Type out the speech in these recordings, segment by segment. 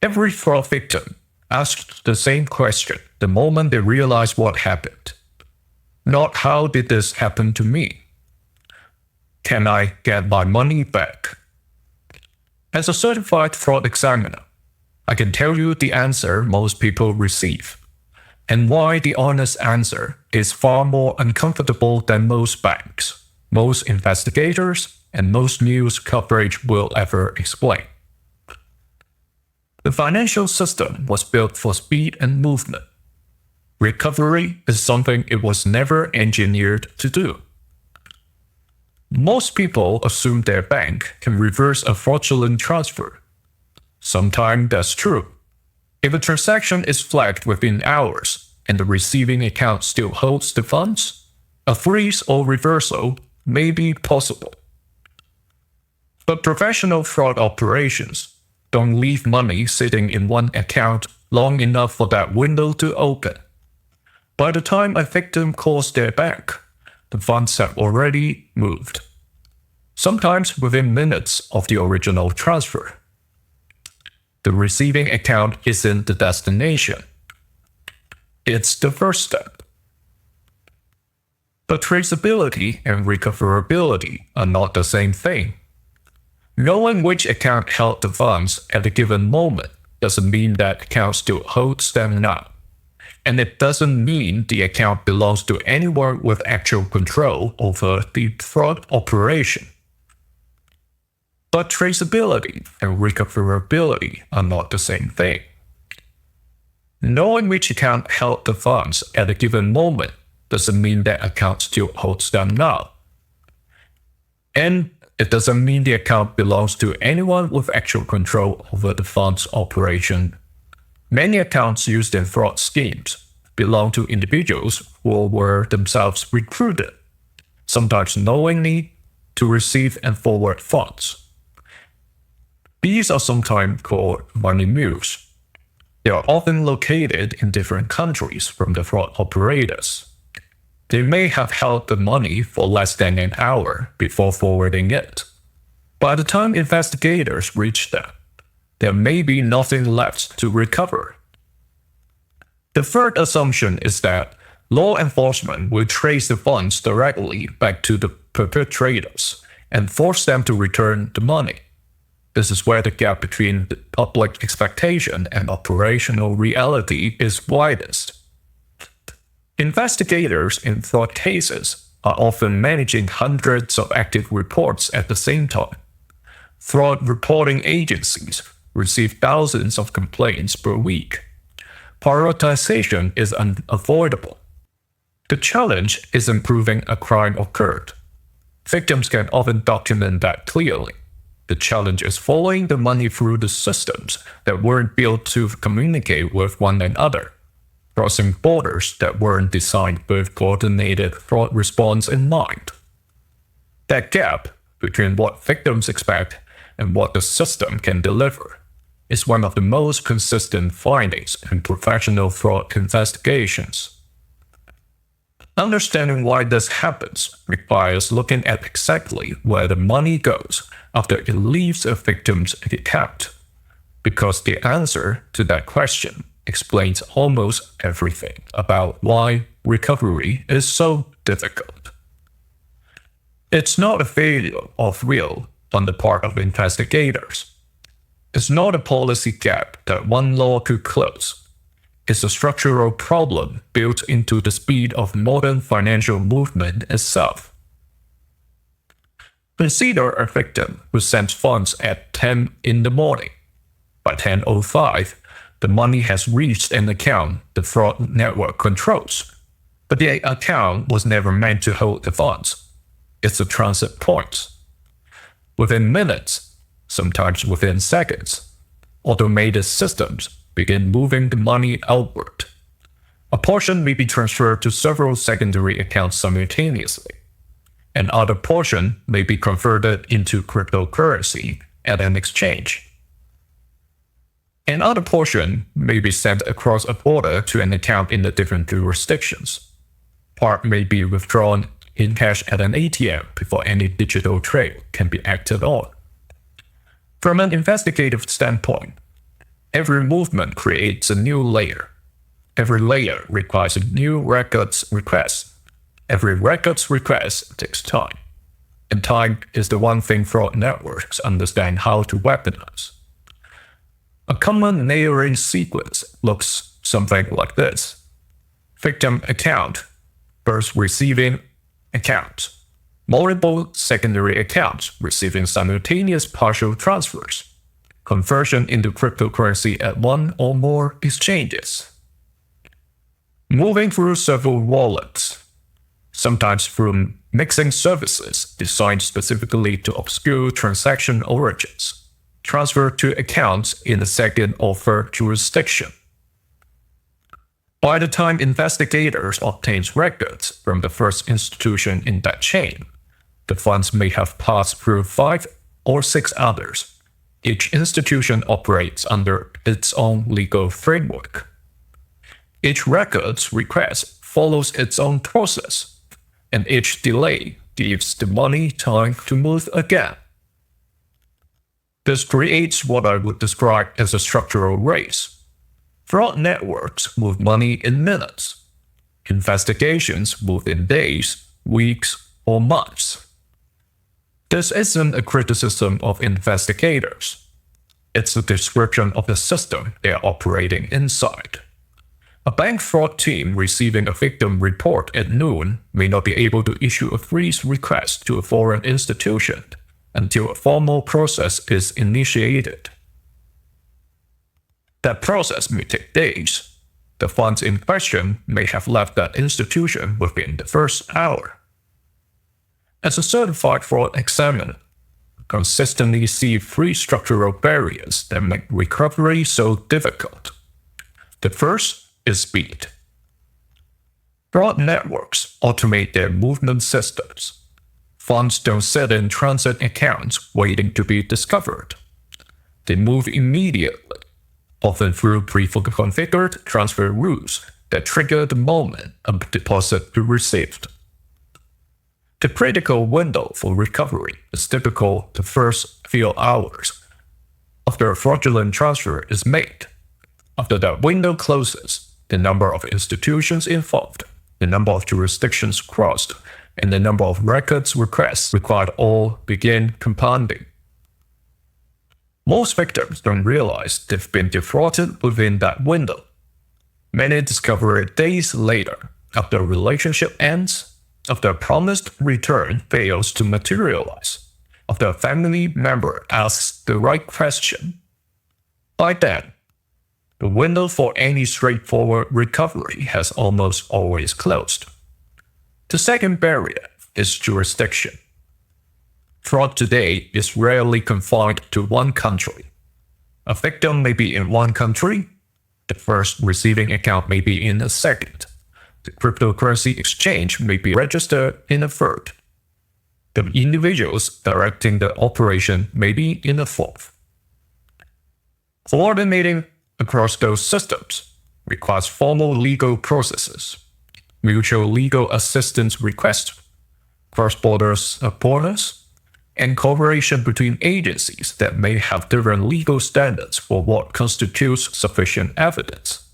Every fraud victim asked the same question the moment they realized what happened. Not how did this happen to me? Can I get my money back? As a certified fraud examiner, I can tell you the answer most people receive, and why the honest answer is far more uncomfortable than most banks, most investigators, and most news coverage will ever explain. The financial system was built for speed and movement. Recovery is something it was never engineered to do. Most people assume their bank can reverse a fraudulent transfer. Sometimes that's true. If a transaction is flagged within hours and the receiving account still holds the funds, a freeze or reversal may be possible. But professional fraud operations don't leave money sitting in one account long enough for that window to open. By the time a victim calls their bank, the funds have already moved, sometimes within minutes of the original transfer. The receiving account isn't the destination. It's the first step. But traceability and recoverability are not the same thing. Knowing which account held the funds at a given moment doesn't mean that account still holds them now. And it doesn't mean the account belongs to anyone with actual control over the fraud operation. But traceability and recoverability are not the same thing. Knowing which account held the funds at a given moment doesn't mean that account still holds them now. And it doesn't mean the account belongs to anyone with actual control over the fund's operation. Many accounts used in fraud schemes belong to individuals who were themselves recruited, sometimes knowingly, to receive and forward funds. These are sometimes called money mules. They are often located in different countries from the fraud operators. They may have held the money for less than an hour before forwarding it. By the time investigators reach them, there may be nothing left to recover. The third assumption is that law enforcement will trace the funds directly back to the perpetrators and force them to return the money. This is where the gap between the public expectation and operational reality is widest. Investigators in fraud cases are often managing hundreds of active reports at the same time. Fraud reporting agencies receive thousands of complaints per week. Prioritization is unavoidable. The challenge isn't proving a crime occurred. Victims can often document that clearly. The challenge is following the money through the systems that weren't built to communicate with one another, crossing borders that weren't designed with coordinated fraud response in mind. That gap between what victims expect and what the system can deliver is one of the most consistent findings in professional fraud investigations. Understanding why this happens requires looking at exactly where the money goes after it leaves a victim's account, because the answer to that question explains almost everything about why recovery is so difficult. It's not a failure of will on the part of investigators. It's not a policy gap that one law could close. It's a structural problem built into the speed of modern financial movement itself. Consider a victim who sends funds at 10 in the morning. By 10:05, the money has reached an account the fraud network controls. But the account was never meant to hold the funds. It's a transit point. Within minutes, sometimes within seconds, automated systems begin moving the money outward. A portion may be transferred to several secondary accounts simultaneously. Another portion may be converted into cryptocurrency at an exchange. Another portion may be sent across a border to an account in the different jurisdictions. Part may be withdrawn in cash at an ATM before any digital trade can be acted on. From an investigative standpoint, Every movement creates a new layer. Every layer requires a new records request. Every records request takes time. And time is the one thing fraud networks understand how to weaponize. A common layering sequence looks something like this. Victim account, first receiving account, multiple secondary accounts receiving simultaneous partial transfers, conversion into cryptocurrency at one or more exchanges. Moving through several wallets, sometimes through mixing services designed specifically to obscure transaction origins, transfer to accounts in a second or third jurisdiction. By the time investigators obtain records from the first institution in that chain, the funds may have passed through 5 or 6 others. Each institution operates under its own legal framework. Each record's request follows its own process, and each delay gives the money time to move again. This creates what I would describe as a structural race. Fraud networks move money in minutes. Investigations move in days, weeks, or months. This isn't a criticism of investigators. It's a description of the system they are operating inside. A bank fraud team receiving a victim report at noon may not be able to issue a freeze request to a foreign institution until a formal process is initiated. That process may take days. The funds in question may have left that institution within the first hour. As a certified fraud examiner, I consistently see 3 structural barriers that make recovery so difficult. The first is speed. Fraud networks automate their movement systems. Funds don't sit in transit accounts waiting to be discovered. They move immediately, often through pre-configured transfer rules that trigger the moment a deposit is received. The critical window for recovery is typically the first few hours after a fraudulent transfer is made. After that window closes, the number of institutions involved, the number of jurisdictions crossed, and the number of records requests required all begin compounding. Most victims don't realize they've been defrauded within that window. Many discover it days later, after a relationship ends, after a promised return fails to materialize, after a family member asks the right question. By then, the window for any straightforward recovery has almost always closed. The second barrier is jurisdiction. Fraud today is rarely confined to one country. A victim may be in one country, the first receiving account may be in a second, the cryptocurrency exchange may be registered in a third. The individuals directing the operation may be in a fourth. Coordinating across those systems requires formal legal processes, mutual legal assistance requests, cross-border supporters, and cooperation between agencies that may have different legal standards for what constitutes sufficient evidence.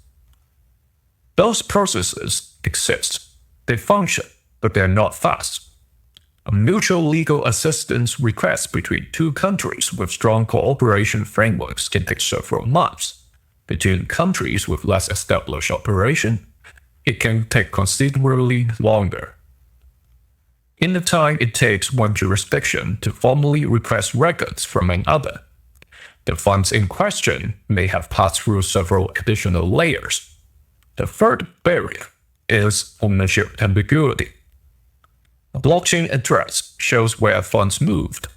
Those processes exist, they function, but they're not fast. A mutual legal assistance request between 2 countries with strong cooperation frameworks can take several months. Between countries with less established operation, it can take considerably longer. In the time it takes one jurisdiction to formally request records from another, the funds in question may have passed through several additional layers. The third barrier is ownership ambiguity. A blockchain address shows where funds moved.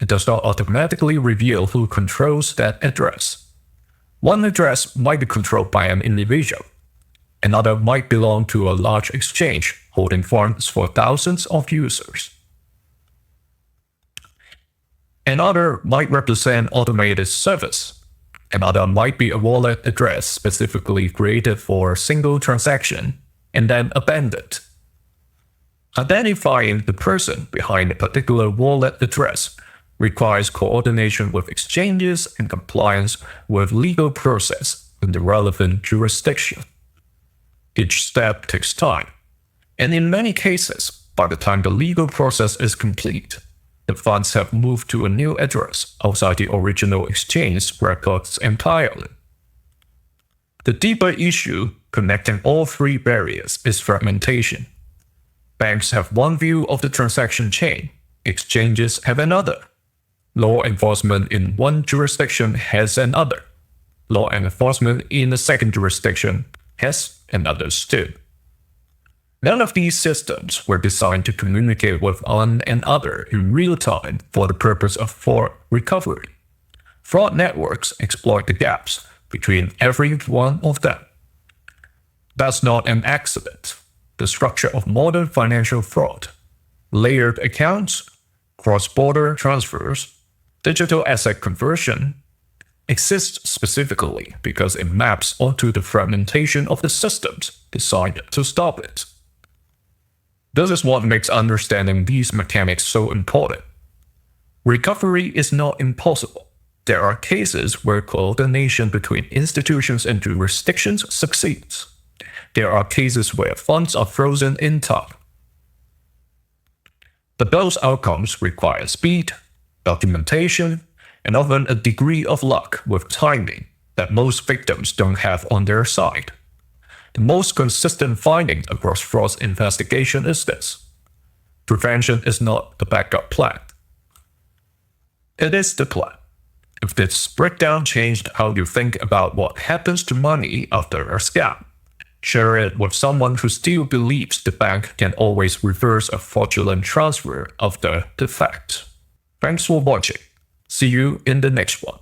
It does not automatically reveal who controls that address. One address might be controlled by an individual. Another might belong to a large exchange holding funds for thousands of users. Another might represent automated service. Another might be a wallet address specifically created for a single transaction and then abandoned. Identifying the person behind a particular wallet address requires coordination with exchanges and compliance with legal process in the relevant jurisdiction. Each step takes time, and in many cases, by the time the legal process is complete, the funds have moved to a new address outside the original exchange records entirely. The deeper issue connecting all three barriers is fragmentation. Banks have one view of the transaction chain, exchanges have another. Law enforcement in one jurisdiction has another. Law enforcement in a second jurisdiction has another still. None of these systems were designed to communicate with one another in real time for the purpose of fraud recovery. Fraud networks exploit the gaps between every one of them. That's not an accident. The structure of modern financial fraud, layered accounts, cross-border transfers, digital asset conversion, exists specifically because it maps onto the fragmentation of the systems designed to stop it. This is what makes understanding these mechanics so important. Recovery is not impossible. There are cases where coordination between institutions and jurisdictions succeeds. There are cases where funds are frozen in time. But those outcomes require speed, documentation, and often a degree of luck with timing that most victims don't have on their side. The most consistent finding across fraud investigation is this: prevention is not the backup plan. It is the plan. If this breakdown changed how you think about what happens to money after a scam, share it with someone who still believes the bank can always reverse a fraudulent transfer after the fact. Thanks for watching. See you in the next one.